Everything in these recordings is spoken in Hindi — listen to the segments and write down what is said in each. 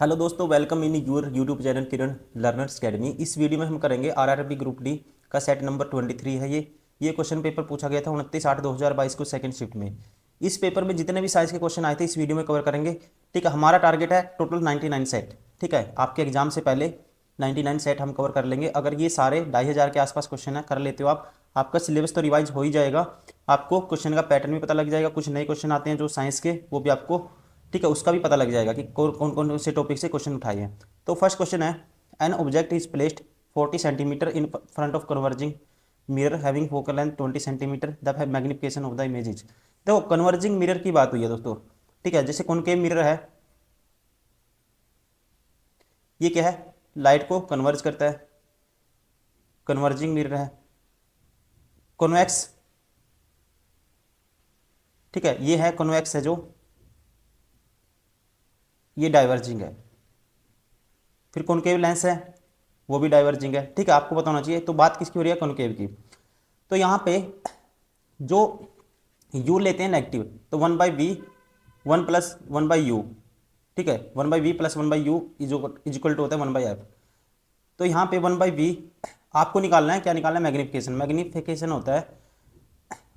हेलो दोस्तों, welcome in your YouTube channel Kiran learners academy. इस वीडियो में हम करेंगे आरआरबी ग्रुप डी का सेट नंबर 23 है। ये क्वेश्चन पेपर पूछा गया था 29/8/2022 को सेकंड शिफ्ट में। इस पेपर में जितने भी साइंस के क्वेश्चन आए थे इस वीडियो में कवर करेंगे। ठीक है, हमारा टारगेट है टोटल 99 सेट। ठीक है, आपके एग्जाम से पहले 99 सेट हम कवर कर लेंगे। अगर ये सारे 2500 के आसपास क्वेश्चन है कर लेते हो आप, आपका सिलेबस तो रिवाइज हो ही जाएगा। आपको क्वेश्चन का पैटर्न भी पता लग जाएगा। कुछ नए क्वेश्चन आते हैं जो साइंस के, वो भी आपको ठीक है उसका भी पता लग जाएगा कि कौन कौन से टॉपिक से क्वेश्चन उठाए हैं। तो फर्स्ट क्वेश्चन है, an object is placed 40 centimetre in front of converging mirror having focal length 20 centimetre, the magnification of the image is. देखो कन्वर्जिंग मिरर की बात हुई है दोस्तों। ठीक है, जैसे कॉनकेव मिरर है, ये क्या है, लाइट को कन्वर्ज करता है, कन्वर्जिंग मिरर है। कॉन्वेक्स, ठीक है ये है कॉन्वेक्स है जो, ये डाइवर्जिंग है। फिर कॉनकेव लेंस है, वो भी डाइवर्जिंग है। ठीक है, आपको पता होना चाहिए। तो बात किसकी हो रही है, कॉनकेव की। तो यहाँ पे जो u लेते हैं नेगेटिव, तो 1/v 1+1/u। ठीक है, 1/v + 1/u is equal to होता है 1/f। तो यहाँ पे 1/v आपको निकालना है, क्या निकालना है, मैग्निफिकेशन। मैग्निफिकेशन होता है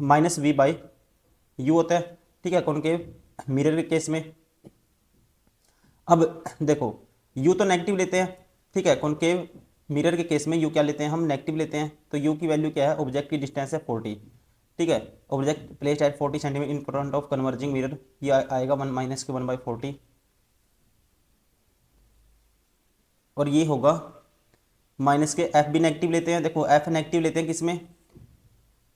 -v/u होता है। ठीक है, कॉनकेव मिरर के केस में। अब देखो u तो नेगेटिव लेते हैं। ठीक है, कॉनकेव मिरर के केस में u क्या लेते हैं, हम नेगेटिव लेते हैं। तो u की वैल्यू क्या है, ऑब्जेक्ट की डिस्टेंस है 40। ठीक है, object placed at 40 centimetre in front of converging mirror, ये आएगा 1 - 1/40। और ये होगा माइनस के, f भी नेगेटिव लेते हैं। देखो f नेगेटिव लेते हैं किसमें,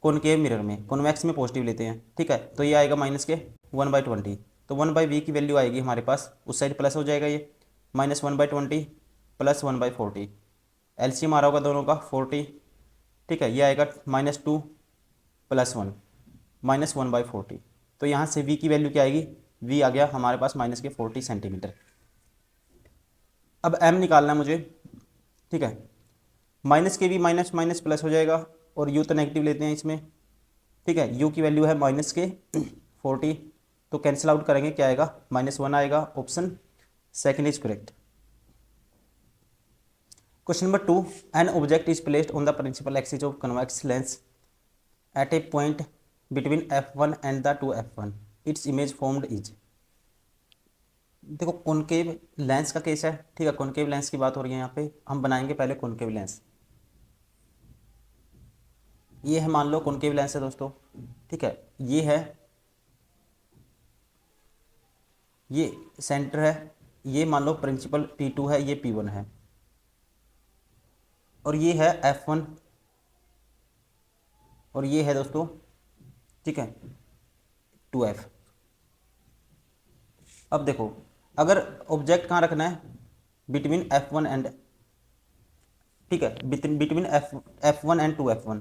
कॉनकेव मिरर में। कॉन्वेक्स में पॉजिटिव लेते हैं। ठीक है, तो ये आएगा माइनस के 1/20। तो 1/v की वैल्यू आएगी हमारे पास, उस साइड प्लस हो जाएगा, ये -1/20 + 1/40। एलसीएम आ रहा होगा दोनों का 40। ठीक है, ये आएगा -2 + 1 -1/40। तो यहाँ से v की वैल्यू क्या आएगी, v आ गया हमारे पास -40 सेंटीमीटर। अब m निकालना है मुझे। ठीक है, माइनस के भी माइनस माइनस प्लस हो जाएगा, और u तो नेगेटिव लेते हैं इसमें। ठीक है, u की वैल्यू है -40। तो कैंसिल आउट करेंगे, क्या आएगा, -1 आएगा। Option second is correct. Question number 2, an object is placed on the principal axis of convex lens at a point between f1 and the 2f1, its image formed is. देखो कॉनकेव लेंस का केस है। ठीक है, कॉनकेव लेंस की बात हो रही है यहाँ पे। हम बनाएंगे पहले कॉनकेव लेंस। ये है, मान लो कॉनकेव लेंस है दोस्तों। ठीक है, ये है, ये सेंटर है। ये मान लो प्रिंसिपल P2 है, ये P1 है, और ये है f1, और ये है दोस्तों, ठीक है, 2f। अब देखो, अगर ऑब्जेक्ट कहाँ रखना है, बिटवीन f1 एंड, ठीक है, बिटवीन f1 एंड 2f1,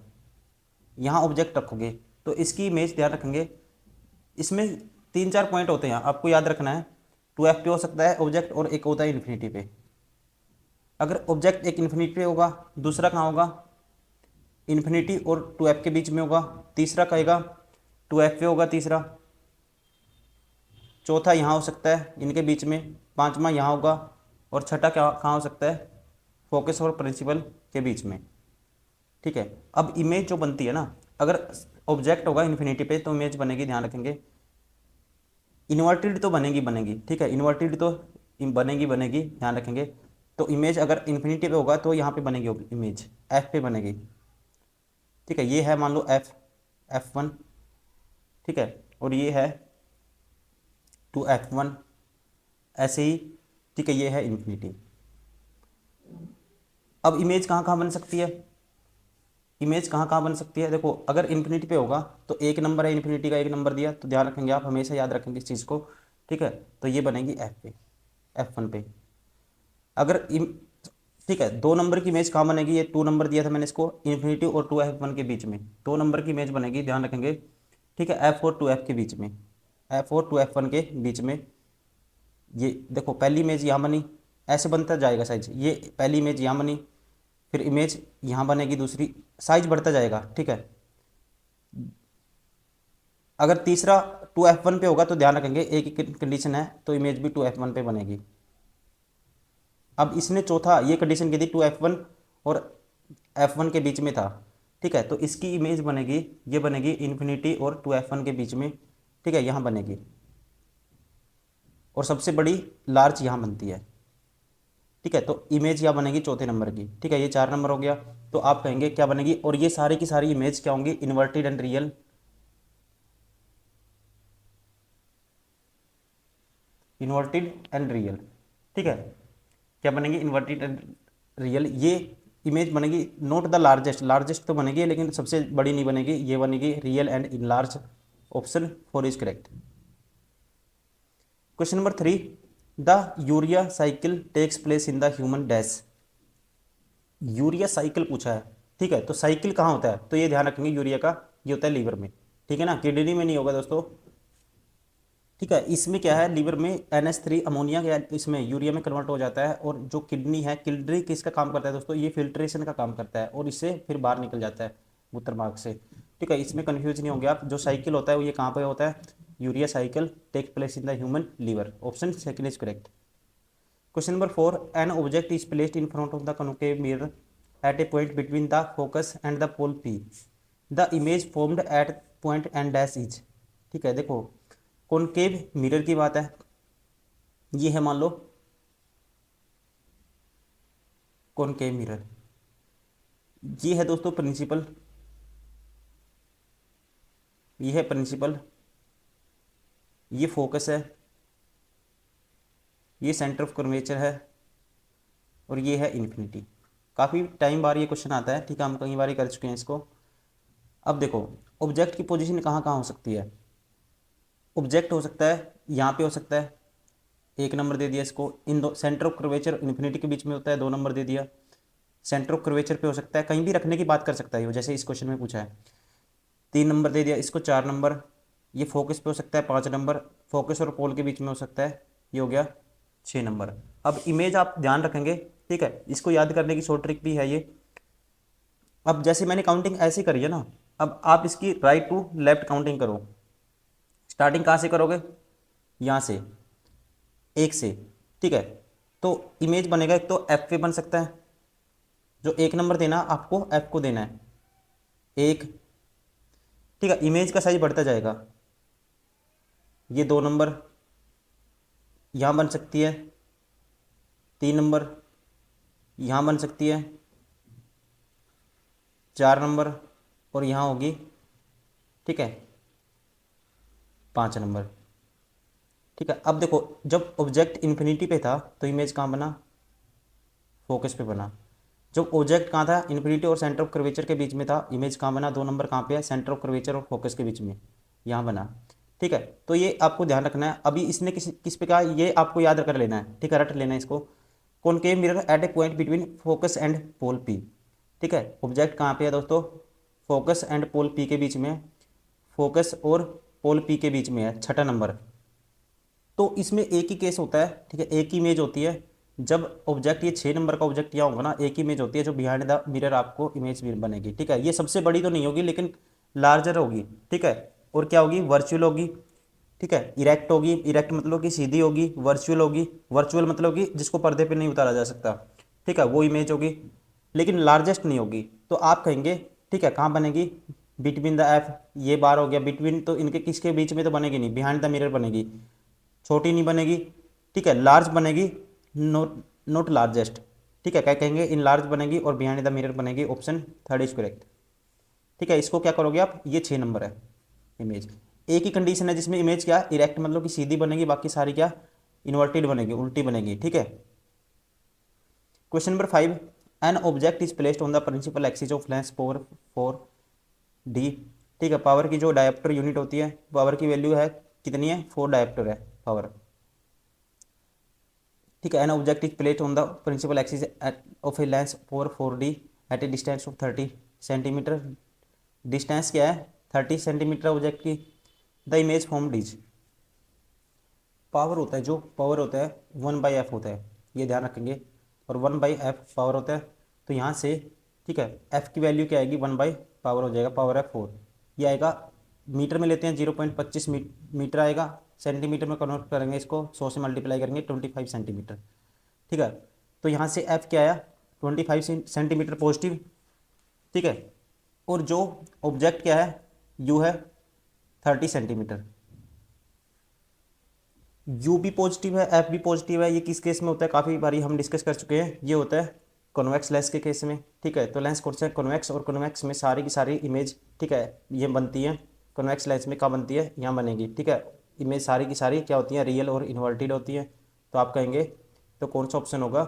यहाँ ऑब्जेक्ट रखोगे तो इसकी इमेज ध्यान रखेंगे। इसमें 3-4 पॉइंट होते हैं, आपको याद रखना है। 2f पे हो सकता है ऑब्जेक्ट, और एक होता है इन्फिनिटी पे। अगर ऑब्जेक्ट एक इन्फिनिटी पे होगा, दूसरा कहाँ होगा, इन्फिनिटी और 2f के बीच में होगा। तीसरा कहेगा 2f पे होगा तीसरा। चौथा यहाँ हो सकता है इनके बीच में। पांचवा यहाँ होगा। और छठा क्या कहाँ हो सकता है, फोकस और प्रिंसिपल के बीच में। ठीक है, अब इमेज जो बनती है ना, अगर ऑब्जेक्ट होगा इन्फिनिटी पे तो इमेज बनेगी, ध्यान रखेंगे, इन्वर्टेड तो बनेगी बनेगी। ठीक है, इन्वर्टेड तो बनेगी बनेगी, ध्यान रखेंगे। तो इमेज अगर इन्फिनिटी पे होगा तो यहाँ पे बनेगी इमेज, एफ पे बनेगी। ठीक है, ये है मान लो F1। ठीक है, और ये है 2f1, ऐसे ही। ठीक है, ये है इन्फिनिटी। अब इमेज कहाँ कहाँ बन सकती है, इमेज कहाँ कहाँ बन सकती है, देखो अगर इन्फिनिटी पे होगा तो एक नंबर है, इन्फिनिटी का एक नंबर दिया, तो ध्यान रखेंगे आप, हमेशा याद रखेंगे इस चीज़ को। ठीक है, तो ये बनेगी एफ पे, F1 पे। अगर ठीक है, 2 नंबर की इमेज कहाँ बनेगी, ये 2 नंबर दिया था मैंने इसको, इन्फिनिटी और 2f1 के बीच में 2 नंबर की इमेज बनेगी, ध्यान रखेंगे। ठीक है, f और 2f के बीच में, f और 2f1 के बीच में। ये देखो पहली इमेज यहाँ बनी, ऐसे बनता जाएगा साइज, ये पहली इमेज यहाँ बनी, फिर इमेज यहाँ बनेगी दूसरी, साइज बढ़ता जाएगा। ठीक है, अगर तीसरा 2f1 पे होगा तो ध्यान रखेंगे एक ही कंडीशन है, तो इमेज भी 2f1 पे बनेगी। अब इसने चौथा ये कंडीशन की थी 2f1 और f1 के बीच में था, ठीक है। तो इसकी इमेज बनेगी, ये बनेगी इन्फिनिटी और 2f1 के बीच में, ठीक है, यहाँ बनेगी। और सबसे बड़ी लार्ज यहाँ बनती है, ठीक है। तो इमेज यहाँ बनेगी चौथे नंबर की, ठीक है। ये 4 नंबर हो गया। तो आप कहेंगे क्या बनेगी, और ये सारी की सारी इमेज क्या होंगी, inverted and real, inverted and real, ठीक है। क्या बनेगी, इन्वर्टेड एंड रियल। ये इमेज बनेगी नोट द लार्जेस्ट, लार्जेस्ट तो बनेगी लेकिन सबसे बड़ी नहीं बनेगी, ये बनेगी real and enlarged. Option 4 is correct. Question number 3, the urea cycle takes place in the human dash. Urea cycle पूछा है, ठीक है। तो साइकिल कहाँ होता है, तो ये ध्यान रखेंगे यूरिया का, ये होता है लीवर में, ठीक है ना, किडनी में नहीं होगा दोस्तों, ठीक है। इसमें क्या है, लीवर में NH3 अमोनिया के इसमें यूरिया में कन्वर्ट हो जाता है, और जो किडनी है, किडनी किसका काम करता है दोस्तों, ये फिल्ट्रेशन का काम करता है, और इससे फिर बाहर निकल जाता है मूत्र मार्ग से, ठीक है। इसमें कन्फ्यूज नहीं होंगे आप, जो साइकिल होता है वो ये कहाँ पर होता है, urea cycle take place in the human liver. Option second is correct. Question number 4, an object is placed in front of the concave mirror at a point between the focus and the pole P, the image formed at point and dash is, ठीक है। देखो कॉन्केव मिरर की बात है, ये है मान लो कॉन्केव मिरर, ये है दोस्तों प्रिंसिपल, ये है प्रिंसिपल, ये फोकस है, ये सेंटर ऑफ कर्वेचर है, और ये है इन्फिनिटी। काफ़ी टाइम बार ये क्वेश्चन आता है, ठीक है, हम कई बार कर चुके हैं इसको। अब देखो ऑब्जेक्ट की पोजीशन कहाँ कहाँ हो सकती है, ऑब्जेक्ट हो सकता है यहाँ पे हो सकता है, 1 नंबर दे दिया इसको। इन दो सेंटर ऑफ कर्वेचर इन्फिनिटी के बीच में होता है, 2 नंबर दे दिया। सेंटर ऑफ कर्वेचर पे हो सकता है, कहीं भी रखने की बात कर सकता है वो, जैसे इस क्वेश्चन में पूछा है, 3 नंबर दे दिया इसको, 4 नंबर। ये फोकस पे हो सकता है, 5 नंबर। फोकस और पोल के बीच में हो सकता है, ये हो गया 6 नंबर। अब इमेज आप ध्यान रखेंगे, ठीक है, इसको याद करने की शॉर्ट ट्रिक भी है ये। अब जैसे मैंने काउंटिंग ऐसी करी है ना, अब आप इसकी राइट टू लेफ्ट काउंटिंग करो। स्टार्टिंग कहाँ से करोगे, यहाँ से 1 से, ठीक है। तो इमेज बनेगा, एक तो एफ पे बन सकता है, जो 1 नंबर देना आपको एफ को देना है 1, ठीक है। इमेज का साइज बढ़ता जाएगा, ये 2 नंबर यहाँ बन सकती है, 3 नंबर यहाँ बन सकती है, 4 नंबर, और यहाँ होगी, ठीक है, 5 नंबर, ठीक है। अब देखो जब ऑब्जेक्ट इन्फिनिटी पे था तो इमेज कहाँ बना, फोकस पे बना। जब ऑब्जेक्ट कहाँ था, इन्फिनिटी और सेंटर ऑफ कर्वेचर के बीच में था, इमेज कहाँ बना, 2 नंबर कहाँ पे है, सेंटर ऑफ कर्वेचर और फोकस के बीच में, यहाँ बना, ठीक है। तो ये आपको ध्यान रखना है। अभी इसने किस पे कहा, ये आपको याद कर लेना है, ठीक है, रट लेना है इसको। Concave mirror at a point between focus and pole P, ठीक है। ऑब्जेक्ट कहाँ पे है दोस्तों, फोकस एंड पोल पी के बीच में, फोकस और पोल पी के बीच में है, 6 नंबर। तो इसमें एक ही केस होता है, ठीक है, एक ही इमेज होती है। जब ऑब्जेक्ट ये 6 नंबर का ऑब्जेक्ट यहाँ होगा ना, एक ही इमेज होती है, जो बिहाइंड द मिरर आपको इमेज बनेगी, ठीक है। ये सबसे बड़ी तो नहीं होगी लेकिन लार्जर होगी, ठीक है। और क्या होगी, वर्चुअल होगी, ठीक है। इरेक्ट होगी, इरेक्ट मतलब कि सीधी होगी, वर्चुअल होगी, वर्चुअल मतलब कि जिसको पर्दे पे नहीं उतारा जा सकता, ठीक है, वो इमेज होगी, लेकिन लार्जेस्ट नहीं होगी। तो आप कहेंगे, ठीक है, कहाँ बनेगी, बिटवीन द एफ, ये बार हो गया, बिटवीन तो इनके किसके बीच में तो बनेगी नहीं, बिहाइंड द मिरर बनेगी, छोटी नहीं बनेगी, ठीक है, लार्ज बनेगी, नोट नोट लार्जेस्ट, ठीक है। क्या कहेंगे, इन लार्ज बनेगी और बिहाइंड द मिरर बनेगी। ऑप्शन 3 इज करेक्ट, ठीक है। इसको क्या करोगे आप, ये 6 नंबर है इमेज। एक ही कंडीशन है जिसमें इमेज क्या, इरेक्ट मतलब कि सीधी बनेगी, बाकी सारी क्या इन्वर्टेड बनेगी, उल्टी बनेगी, ठीक है। Question number 5, an object is placed on the principal axis of lens power 4d, ठीक है। पावर की जो डायप्टर यूनिट होती है, पावर की वैल्यू है कितनी है, 4 डायप्टर है पावर, ठीक है। An object is placed on the principal axis of a lens power 4d at a distance of 30 centimetre. Distance क्या है, 30 सेंटीमीटर ऑब्जेक्ट की। The image formed is, power होता है, जो पावर होता है 1/f होता है, ये ध्यान रखेंगे, और 1/f पावर होता है। तो यहाँ से, ठीक है, f की वैल्यू क्या आएगी, 1 पावर हो जाएगा, पावर है 4, ये आएगा मीटर में लेते हैं 0.25 मीटर आएगा, सेंटीमीटर में कन्वर्ट करेंगे इसको, 100 से मल्टीप्लाई करेंगे 25 सेंटीमीटर, ठीक है। तो यहाँ से एफ क्या आया 25 सेंटीमीटर पॉजिटिव, ठीक है। और जो ऑब्जेक्ट क्या है यू है 30 सेंटीमीटर। यू भी पॉजिटिव है, एफ भी पॉजिटिव है। ये किस केस में होता है, काफ़ी बारी हम डिस्कस कर चुके हैं, ये होता है कॉन्वेक्स लेंस के केस में, ठीक है। तो लेंस कौन सा है, कॉन्वेक्स, और कॉन्वेक्स में सारी की सारी इमेज, ठीक है, ये बनती है। कॉन्वेक्स लेंस में कहाँ बनती है, यहाँ बनेगी, ठीक है। इमेज सारी की सारी क्या होती है, रियल और इन्वर्टेड होती है। तो आप कहेंगे तो कौन सा ऑप्शन होगा,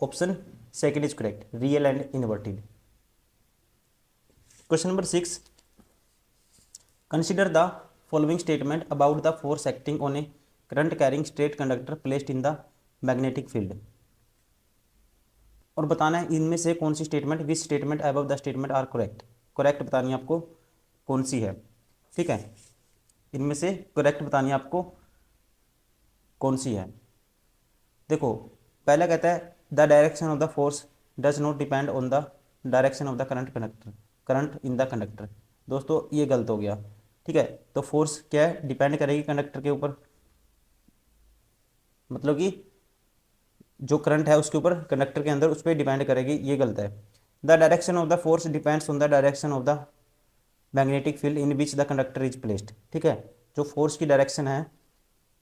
option second is correct, real and inverted. Question number 6, consider the following statement about the force acting on a current carrying straight conductor placed in the magnetic field. और बताना है इनमें से कौन सी statement, which statement above the statement are correct, correct बतानी है आपको कौन सी है, ठीक है। इनमें से करेक्ट बतानी है आपको कौन सी है। देखो पहला कहता है the direction of the force does not depend on the direction of the current conductor, current in the conductor. दोस्तों ये गलत हो गया, ठीक है। तो फोर्स क्या है, डिपेंड करेगी कंडक्टर के ऊपर, मतलब कि जो करंट है उसके ऊपर, कंडक्टर के अंदर, उस पर डिपेंड करेगी, ये गलत है। The direction of the force depends on the direction of the magnetic field in which the conductor is placed, ठीक है। जो फोर्स की डायरेक्शन है,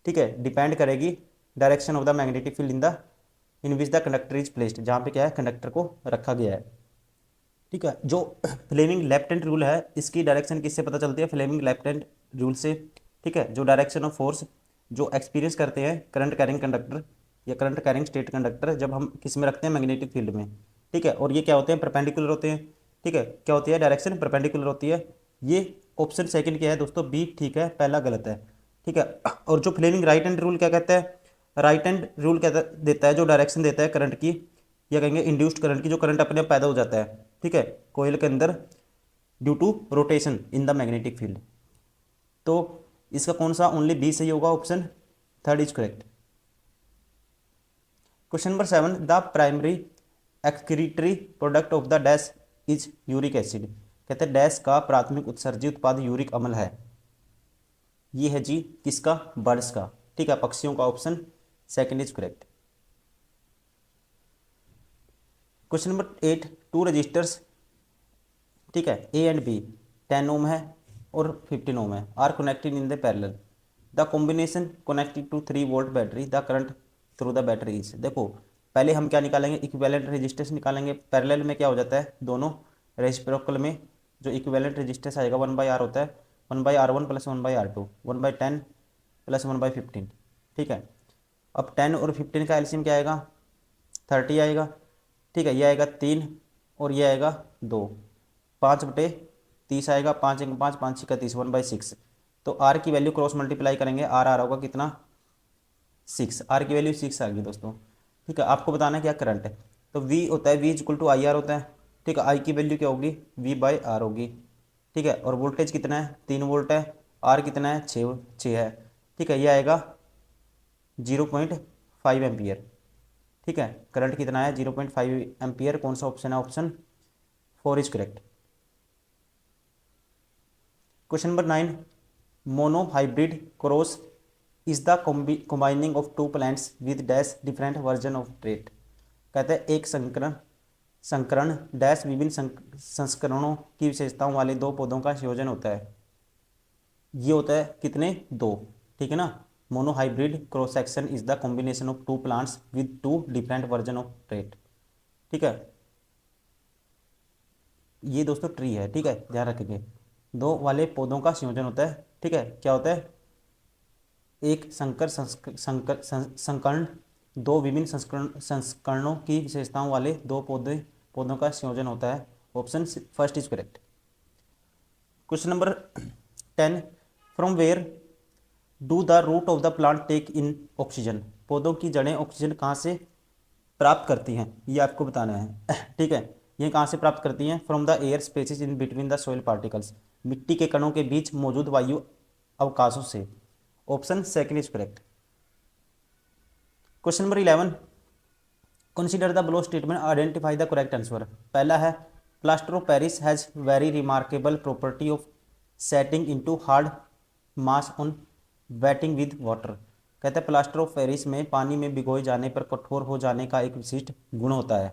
ठीक है, डिपेंड करेगी direction of the magnetic field in which the conductor is placed, जहाँ पे क्या है कंडक्टर को रखा गया है, ठीक है। जो फ्लेमिंग लेफ्ट हैंड रूल है, इसकी डायरेक्शन किससे पता चलती है, फ्लेमिंग लेफ्ट हैंड रूल से, ठीक है। जो डायरेक्शन ऑफ फोर्स जो एक्सपीरियंस करते हैं करंट कैरिंग कंडक्टर या करंट कैरिंग स्टेट कंडक्टर, जब हम किस में रखते हैं, मैग्नेटिक फील्ड में, ठीक है। और ये क्या होते हैं, परपेंडिकुलर होते हैं, ठीक है। क्या होती है, डायरेक्शन परपेंडिकुलर होती है। ये ऑप्शन सेकंड क्या है दोस्तों, बी ठीक है, पहला गलत है, ठीक है। और जो फ्लेमिंग राइट हैंड रूल क्या कहता है, राइट हैंड रूल क्या देता है, जो डायरेक्शन देता है करंट की, या कहेंगे इंड्यूस्ड करंट की, जो करंट अपने आप पैदा हो जाता है, ठीक है, कोयल के अंदर due to rotation in the magnetic field. तो इसका कौन सा, ओनली बी सही होगा, option third is correct. Question number 7, the primary excretory product of the dash is uric acid. कहते हैं डैश का प्राथमिक उत्सर्जी उत्पाद यूरिक अम्ल है। ये है जी किसका, बर्ड्स का, ठीक है, पक्षियों का, option second is correct. Question number 8, two resistors, ठीक है, ए एंड बी 10 ओम है और 15 ओम है, are connected in the parallel, the combination connected to 3 volt battery, the current through the battery is. देखो पहले हम क्या निकालेंगे, इक्विवेलेंट रेजिस्टेंस निकालेंगे। पैरेलल में क्या हो जाता है, दोनों रेसिप्रोकल में जो इक्विवेलेंट रेजिस्टेंस आएगा 1/R होता है, 1/R1 प्लस 1/R2, 1/10 प्लस 1/15, ठीक है। अब 10 और 15 का एलसीएम क्या आएगा, 30 आएगा, ठीक है। ये आएगा 3 और ये आएगा 2, 5/30 आएगा, 5 एक 5, 5 6 30, 1/6। तो आर की वैल्यू क्रॉस मल्टीप्लाई करेंगे, आर आ रहा होगा कितना, 6, आर की वैल्यू 6 आ गई दोस्तों, ठीक है। आपको बताना है क्या करंट है, तो वी होता है, V equal to I R होता है, ठीक है। आई की वैल्यू क्या होगी, V/R होगी, ठीक है। और वोल्टेज कितना है, 3 वोल्ट है, आर कितना है, 6 है, ठीक है। ये आएगा 0.5 एम्पियर, ठीक है। करंट कितना है, 0.5 एम्पियर। कौन सा ऑप्शन है, option 4 is correct. Question number 9, mono hybrid cross is the combining of two plants with dash different version of trait. कहते हैं एक संकरण डैश विभिन्न संस्करणों की विशेषताओं वाले दो पौधों का संयोजन होता है। ये होता है कितने, 2, ठीक है ना। Mono hybrid cross section is the combination of two plants with two different version of trait, ठीक है। ये दोस्तों ट्री है, ठीक है, ध्यान रखेंगे, दो वाले पौधों का संयोजन होता है, ठीक है। क्या होता है, एक संकर्ण दो विभिन्न संस्करणों की विशेषताओं वाले दो पौधों का संयोजन होता है, option first is correct. Question number 10, from where do the root of the plant take in oxygen. पौधों की जड़ें ऑक्सीजन कहाँ से प्राप्त करती हैं, ये आपको बताना है, ठीक है। ये कहाँ से प्राप्त करती हैं, from the air spaces in between the soil particles, मिट्टी के कणों के बीच मौजूद वायु अवकाशों से, option second is correct. Question number 11, consider the below statement, identify the correct answer. पहला है plaster of Paris has very remarkable property of setting into hard mass on waiting with water. कहते हैं प्लास्टर ऑफ पेरिस में पानी में भिगोए जाने पर कठोर हो जाने का एक विशिष्ट गुण होता है।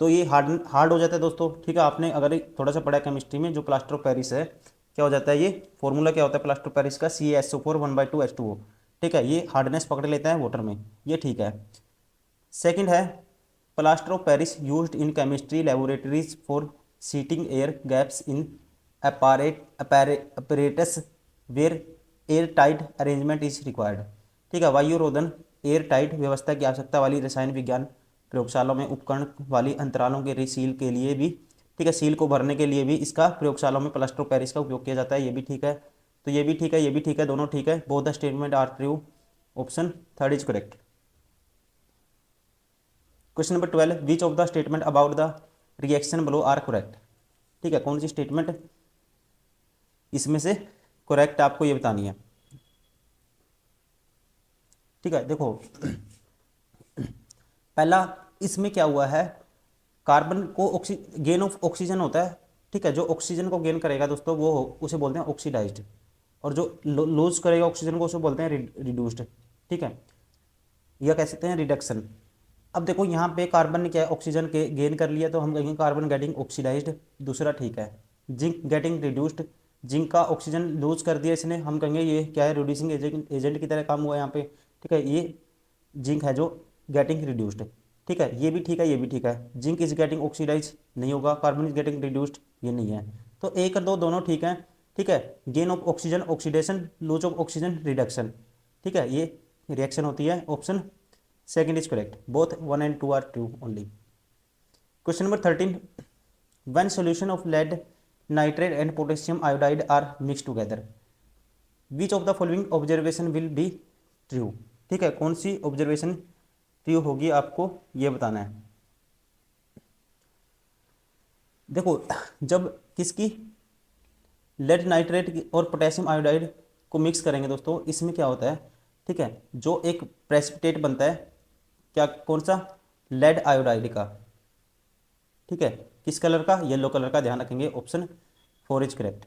तो ये हार्ड हार्ड हो जाता है दोस्तों, ठीक है। आपने अगर थोड़ा सा पढ़ा केमिस्ट्री में, जो प्लास्टर ऑफ पेरिस है क्या हो जाता है, ये फॉर्मूला क्या होता है प्लास्टर ऑफ पेरिस का, CaSO4 1/2H2O, ठीक है। ये हार्डनेस पकड़ लेता है वाटर में, ये ठीक है। सेकंड है plaster of Paris used in chemistry laboratories for sealing air gaps in apparatus where air tight arrangement is required, ठीक है। वायु रोधन एयर टाइट व्यवस्था की आवश्यकता वाली रसायन विज्ञान प्रयोगशालाओं में उपकरण वाली अंतरालों के रिसील के लिए भी, ठीक है, सील को भरने के लिए भी इसका प्रयोगशालाओं में प्लास्टर ऑफ पेरिस का उपयोग किया जाता है, ये भी ठीक है। तो ये भी ठीक है, ये भी ठीक है, दोनों ठीक है। Both the statement are true, option third is correct. Question number 12, which of the statement about the reaction below are correct, ठीक है। कौन सी स्टेटमेंट इसमें से करेक्ट आपको ये बतानी है, ठीक है। देखो पहला इसमें क्या हुआ है, कार्बन को गेन ऑफ ऑक्सीजन होता है, ठीक है। जो ऑक्सीजन को गेन करेगा दोस्तों वो उसे बोलते हैं ऑक्सीडाइज्ड, और जो लूज करेगा ऑक्सीजन को उसे बोलते हैं रिड्यूस्ड, ठीक है, या कह सकते हैं रिडक्शन। अब देखो यहाँ पे कार्बन ने क्या है, ऑक्सीजन के गेन कर लिया, तो हम कहेंगे कार्बन गेटिंग ऑक्सीडाइज्ड, दूसरा ठीक है। जिंक गेटिंग रिड्यूस्ड, जिंक का ऑक्सीजन लूज कर दिया इसने, हम कहेंगे ये क्या है, रिड्यूसिंग एजेंट की तरह काम हुआ यहाँ पे, ठीक है। ये जिंक है जो गेटिंग रिड्यूस्ड, ठीक है, ये भी ठीक है, ये भी ठीक है। जिंक इज गेटिंग ऑक्सीडाइज नहीं होगा, कार्बन इज गेटिंग रिड्यूस्ड ये नहीं है। तो एक और दो दोनों ठीक है, ठीक है। Gain of oxygen oxidation, lose of oxygen reduction, ठीक है, ये रिएक्शन होती है, option second is correct. Both 1 and 2 are true only. Question number 13, when solution of lead nitrate and potassium iodide are mix together which of the following observation will be true, ठीक है। कौन सी ऑब्जर्वेशन ट्रू होगी आपको ये बताना है। देखो जब किसकी लेड नाइट्रेट और पोटेशियम आयोडाइड को मिक्स करेंगे दोस्तों, इसमें क्या होता है, ठीक है, जो एक प्रेसिपिटेट बनता है, क्या कौन सा, लेड आयोडाइड का, ठीक है। किस कलर का, येलो कलर का, ध्यान रखेंगे, option 4 is correct.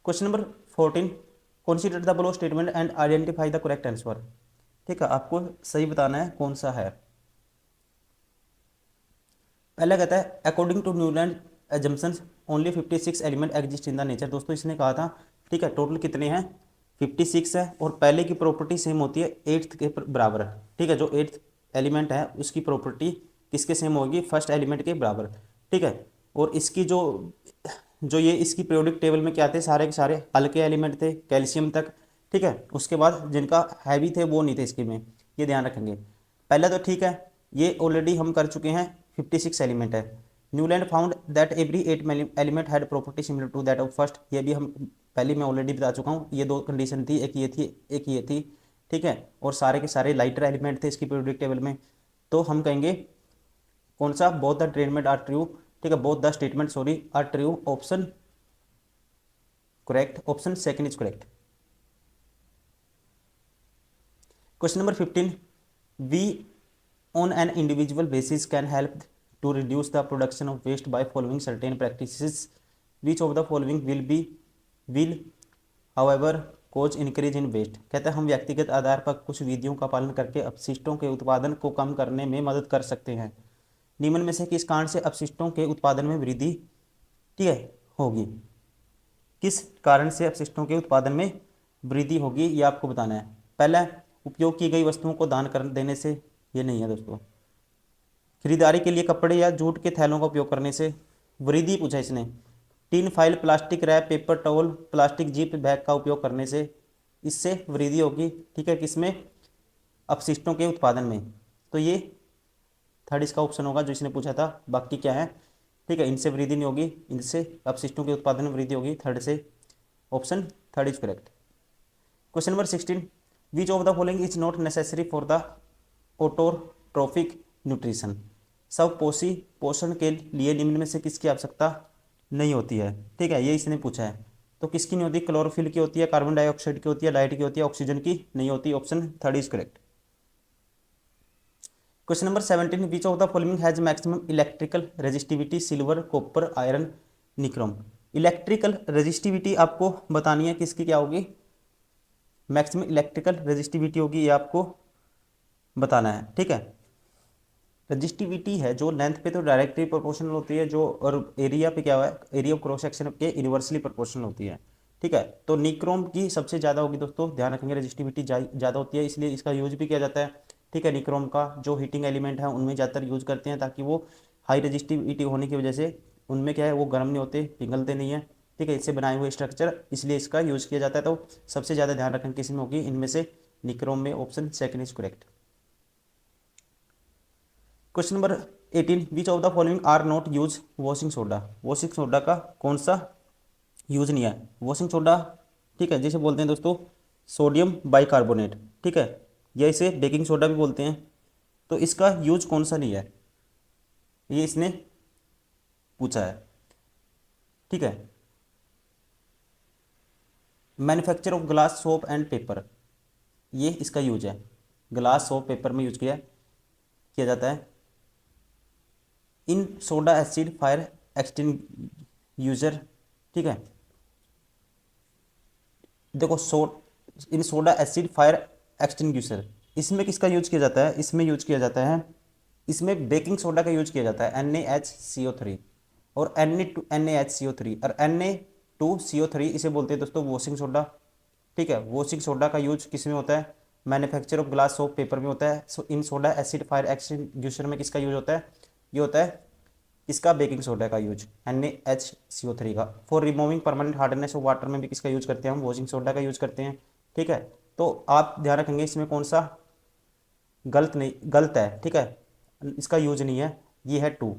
Question number 14, consider the below statement and identify the correct answer, ठीक है। आपको सही बताना है कौन सा है। पहला कहता है according to Newland assumptions only 56 element exist in the nature, दोस्तों इसने कहा था, ठीक है। टोटल कितने हैं, 56 है, और पहले की प्रॉपर्टी सेम होती है 8th के बराबर, ठीक है। जो 8th एलिमेंट है उसकी प्रॉपर्टी किसके सेम होगी, फर्स्ट एलिमेंट के बराबर, ठीक है। और इसकी जो जो ये इसकी पीरियोडिक टेबल में क्या थे, सारे के सारे हल्के एलिमेंट थे कैल्शियम तक, ठीक है। उसके बाद जिनका हैवी थे वो नहीं थे इसके में, ये ध्यान रखेंगे। पहला तो ठीक है, ये ऑलरेडी हम कर चुके हैं, 56 एलिमेंट है। Newland found that every 8 element had property similar to that of first, ये भी हम पहले मैं ऑलरेडी बता चुका हूँ। ये दो कंडीशन थी, एक ये थी, एक ये थी, ठीक है। और सारे के सारे लाइटर एलिमेंट थे इसकी पीरियोडिक टेबल में। तो हम कहेंगे कौन सा, both the statement are true, ठीक है, both the statement sorry are true, option correct, option second is correct. Question number 15, we on an individual basis can help to reduce the production of waste by following certain practices, which of the following will however cause increase in waste, कहते हैं हम व्यक्तिगत आधार पर कुछ विधियों का पालन करके अपशिष्टों के उत्पादन को कम करने में मदद कर सकते हैं। निम्न में से किस कारण से अपशिष्टों के उत्पादन में वृद्धि, ठीक है, होगी, किस कारण से अपशिष्टों के उत्पादन में वृद्धि होगी ये आपको बताना है। पहला, उपयोग की गई वस्तुओं को दान कर देने से, ये नहीं है दोस्तों। खरीदारी के लिए कपड़े या जूट के थैलों का उपयोग करने से वृद्धि पूछा इसने। Tin file, plastic wrap, paper towel, plastic zip bag का उपयोग करने से, इससे वृद्धि होगी, ठीक है, किसमें, अपशिष्टों के उत्पादन में। तो ये थर्ड इसका ऑप्शन होगा जो इसने पूछा था। बाकी क्या है, ठीक है, इनसे वृद्धि नहीं होगी, इनसे अपशिष्टों के उत्पादन में वृद्धि होगी, थर्ड से, option third is correct. Question number 16, which of the following is not necessary for the autotrophic nutrition, सब पोषण के लिए निम्न में से किसकी आवश्यकता नहीं होती है, ठीक है, ये इसने पूछा है। तो किसकी नहीं होती, क्लोरोफिल की होती है, कार्बन डाइऑक्साइड की होती है, लाइट की होती है, ऑक्सीजन की नहीं होती, option third is correct. Question number 17, which of the following has maximum electrical resistivity, silver, copper, iron, nichrome, electrical resistivity आपको बतानी है किसकी क्या होगी, मैक्सिमम इलेक्ट्रिकल रेजिस्टिविटी होगी, ये आपको बताना है। ठीक है, रजिस्टिविटी है जो लेंथ पे तो डायरेक्टली प्रोपोर्शनल होती है, जो और एरिया पे क्या हुआ है, एरिया ऑफ क्रॉस सेक्शन के इन्वर्सली प्रोपोर्शनल होती है। ठीक है, तो निक्रोम की सबसे ज़्यादा होगी दोस्तों, ध्यान रखेंगे रजिस्टिविटी ज़्यादा होती है, इसलिए इसका यूज भी किया जाता है। ठीक है, निक्रोम का जो हीटिंग एलिमेंट है उनमें ज़्यादातर यूज करते हैं, ताकि वो हाई रजिस्टिविटी होने की वजह से उनमें क्या है, वो गर्म नहीं होते, पिघलते नहीं है। ठीक है, इससे बनाए हुए स्ट्रक्चर, इसलिए इसका यूज किया जाता है। तो सबसे ज़्यादा ध्यान रखें किस में होगी, इनमें से निक्रोम में, option second is correct. Question number 18, which of the following are not use washing soda. Washing soda का कौन सा यूज नहीं है, वॉशिंग सोडा। ठीक है, जिसे बोलते हैं दोस्तों सोडियम बाइकार्बोनेट। ठीक है, या इसे बेकिंग सोडा भी बोलते हैं। तो इसका यूज कौन सा नहीं है, ये इसने पूछा है। ठीक है, manufacture of glass soap and paper, ये इसका यूज है, ग्लास सोप पेपर में यूज किया जाता है। इन सोडा एसिड फायर एक्सटिंग्यूशर। ठीक है, देखो इन सोडा एसिड फायर एक्सटिंग्यूशर, इसमें किसका यूज किया जाता है, इसमें यूज किया जाता है, इसमें बेकिंग सोडा का यूज किया जाता है, NaHCO3 और NaHCO3 और Na2CO3, इसे बोलते हैं दोस्तों वॉशिंग सोडा। ठीक है, वॉशिंग सोडा का यूज किस में होता है, manufacture of glass soap paper में होता है। So in soda acid fire extinguisher में किसका यूज होता है, ये होता है इसका बेकिंग सोडा का यूज, NaHCO3 का। For removing permanent hardness of water में भी किसका यूज करते हैं हम, वॉशिंग सोडा का यूज करते हैं। ठीक है, तो आप ध्यान रखेंगे इसमें कौन सा गलत नहीं, गलत है। ठीक है, इसका यूज नहीं है, ये है 2।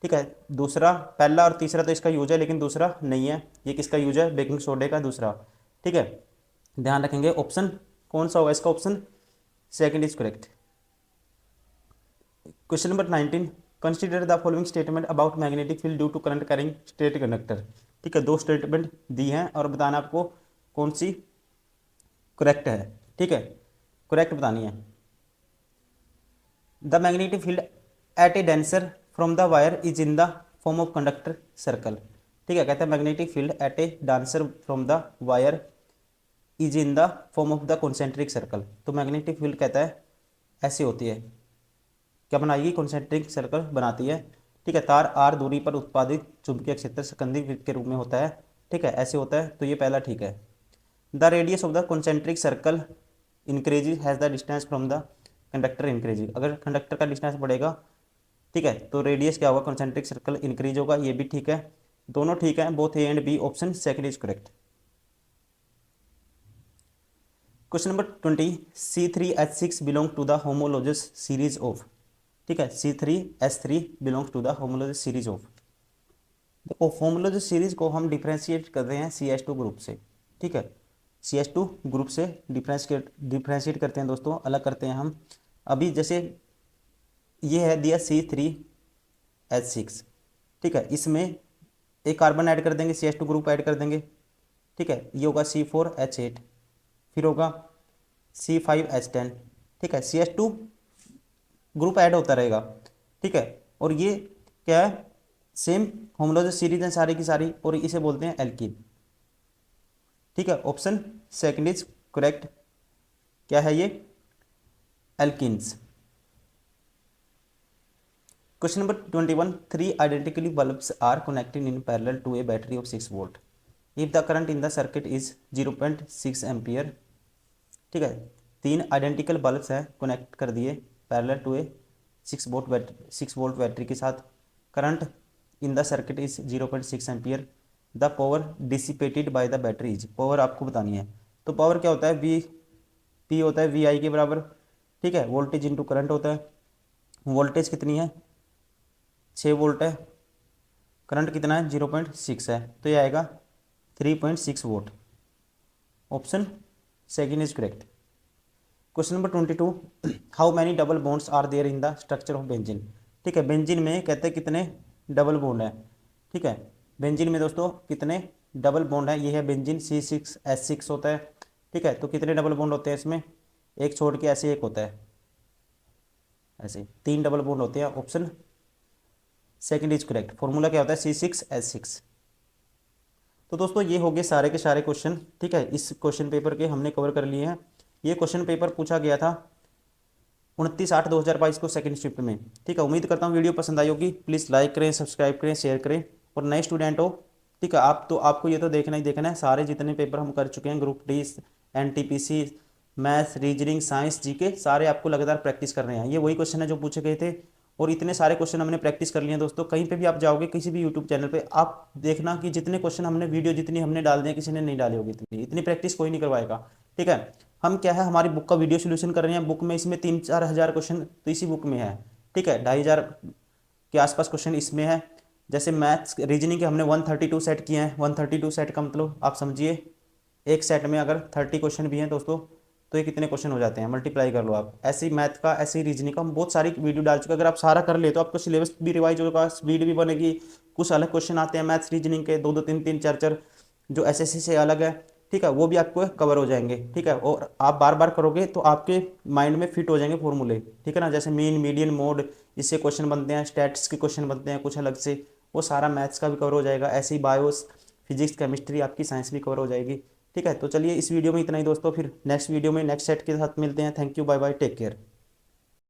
ठीक है, दूसरा, पहला और तीसरा तो इसका यूज है, लेकिन दूसरा नहीं है, ये किसका यूज है, बेकिंग सोडे का दूसरा। ठीक है, ध्यान रखेंगे ऑप्शन कौन सा होगा इसका, option second is correct. Question number 19, consider the following statement about magnetic field due to current carrying straight conductor. ठीक है, दो स्टेटमेंट दी हैं और बताना आपको कौन सी करेक्ट है। ठीक है, करेक्ट बतानी है। The magnetic field at A denser from the wire is in the form of conductor circle. ठीक है, कहते हैं magnetic field at a dancer from the wire is in the form of the concentric circle. तो मैग्नेटिक फील्ड कहता है ऐसे होती है, क्या बनाएगी, कॉन्सेंट्रिक सर्कल बनाती है। ठीक है, तार आर दूरी पर उत्पादित चुंबकीय क्षेत्र संकंदी वृत्त के रूप में होता है। ठीक है, ऐसे होता है, तो ये पहला ठीक है। The radius of the concentric circle increases has the distance from the conductor increases. अगर कंडक्टर का डिस्टेंस बढ़ेगा, ठीक है, तो रेडियस क्या होगा, कॉन्सेंट्रिक सर्कल इंक्रीज होगा, ये भी ठीक है, दोनों ठीक है, both A and B, option second is correct. Question number 20, C3H6 belong to the homologous series of. ठीक है, C3H3 belongs to the homologous series of. देखो होमोलोजस सीरीज को हम डिफ्रेंशिएट कर रहे हैं CH2 ग्रुप से। ठीक है, CH2 ग्रुप से डिफ्रेंशिएट करते हैं दोस्तों, अलग करते हैं हम। अभी जैसे ये है दिया C3H6। ठीक है, इसमें एक कार्बन ऐड कर देंगे, CH2 ग्रुप ऐड कर देंगे। ठीक है, ये होगा C4H8, फिर होगा C5H10। ठीक है, CH2 ग्रुप ऐड होता रहेगा। ठीक है, और ये क्या है, सेम होमोलॉजस सीरीज है सारी की सारी, और इसे बोलते हैं एल्कीन। ठीक है, ऑप्शन सेकंड इज करेक्ट। क्या है ये, alkynes. Question number 21, 3 identically bulbs are connected in parallel to a battery of 6 volt if the current in the circuit is 0.6 ampere. ठीक है, 3 आइडेंटिकल बल्ब्स हैं, कनेक्ट कर दिए parallel to a 6 volt battery के साथ, current in the circuit is 0.6 ampere, the power dissipated by the battery is, power आपको बतानी है। तो पावर क्या होता है, पी होता है VI के बराबर। ठीक है, वोल्टेज इंटू करंट होता है, वोल्टेज कितनी है 6 वोल्ट है, करंट कितना है 0.6 है, तो ये आएगा 3.6 volt, option second is correct. Question number 22, how many double bonds are there in the structure of benzene. ठीक है, बेंजीन में कहते हैं कितने डबल बॉन्ड है। ठीक है, बेंजीन में दोस्तों कितने डबल बॉन्ड है, ये है बेंजीन C6H6 होता है। ठीक है, तो कितने डबल बॉन्ड होते हैं इसमें, एक छोड़ के ऐसे एक होता है, ऐसे 3 डबल बॉन्ड होते हैं, option second is correct. Formula क्या होता है, C6H6। तो दोस्तों ये हो गए सारे के सारे क्वेश्चन, ठीक है, इस क्वेश्चन पेपर के हमने कवर कर लिए हैं। ये क्वेश्चन पेपर पूछा गया था 29/8/2022 को सेकंड शिफ्ट में, ठीक है। उम्मीद करता हूँ वीडियो पसंद आई होगी। प्लीज़ लाइक करें, सब्सक्राइब करें, शेयर करें। और नए स्टूडेंट हो, ठीक है, आप तो आपको ये तो देखना ही देखना है, सारे जितने पेपर हम कर चुके हैं, group D, NTPC, maths, reasoning, science, GK, सारे आपको लगातार प्रैक्टिस कर रहे हैं। ये वही क्वेश्चन है जो पूछे गए थे, और इतने सारे क्वेश्चन हमने प्रैक्टिस कर लिए हैं दोस्तों। कहीं पे भी आप जाओगे, किसी भी यूट्यूब चैनल पे, आप देखना कि जितने क्वेश्चन हमने, वीडियो जितनी हमने डाल दी है, किसी ने नहीं डाली होगी, इतनी इतनी प्रैक्टिस कोई नहीं करवाएगा, ठीक है। हम क्या है, हमारी बुक का वीडियो सोल्यूशन कर रहे हैं, बुक में इसमें 3-4 हज़ार क्वेश्चन तो इसी बुक में है, ठीक है। 2,500 के आसपास क्वेश्चन इसमें है। जैसे मैथ्स रीजनिंग के हमने 132 सेट किए हैं। 132 सेट का मतलब आप समझिए, एक सेट में अगर 30 क्वेश्चन भी हैं दोस्तों, तो ये कितने क्वेश्चन हो जाते हैं, मल्टीप्लाई कर लो आप। ऐसे ही मैथ का, ऐसे ही रीजनिंग का हम बहुत सारी वीडियो डाल चुके हैं। अगर आप सारा कर ले तो आपका सिलेबस भी रिवाइज होगा, स्पीड भी बनेगी। कुछ अलग क्वेश्चन आते हैं मैथ्स रीजनिंग के, 2-2, 3-3, 4-4, जो एसएससी से अलग है, ठीक है, वो भी आपको कवर हो जाएंगे, ठीक है। और आप बार बार करोगे तो आपके माइंड में फिट हो जाएंगे फॉर्मूले, ठीक है ना। जैसे मीन, मीडियन, मोड, इससे क्वेश्चन बनते हैं, स्टैट्स के क्वेश्चन बनते हैं कुछ अलग से, वो सारा मैथ्स का भी कवर हो जाएगा। ऐसे ही बायोस, फिजिक्स, केमिस्ट्री, आपकी साइंस भी कवर हो जाएगी, ठीक है। तो चलिए इस वीडियो में इतना ही दोस्तों, फिर नेक्स्ट वीडियो में नेक्स्ट सेट के साथ मिलते हैं। Thank you, bye bye, take care.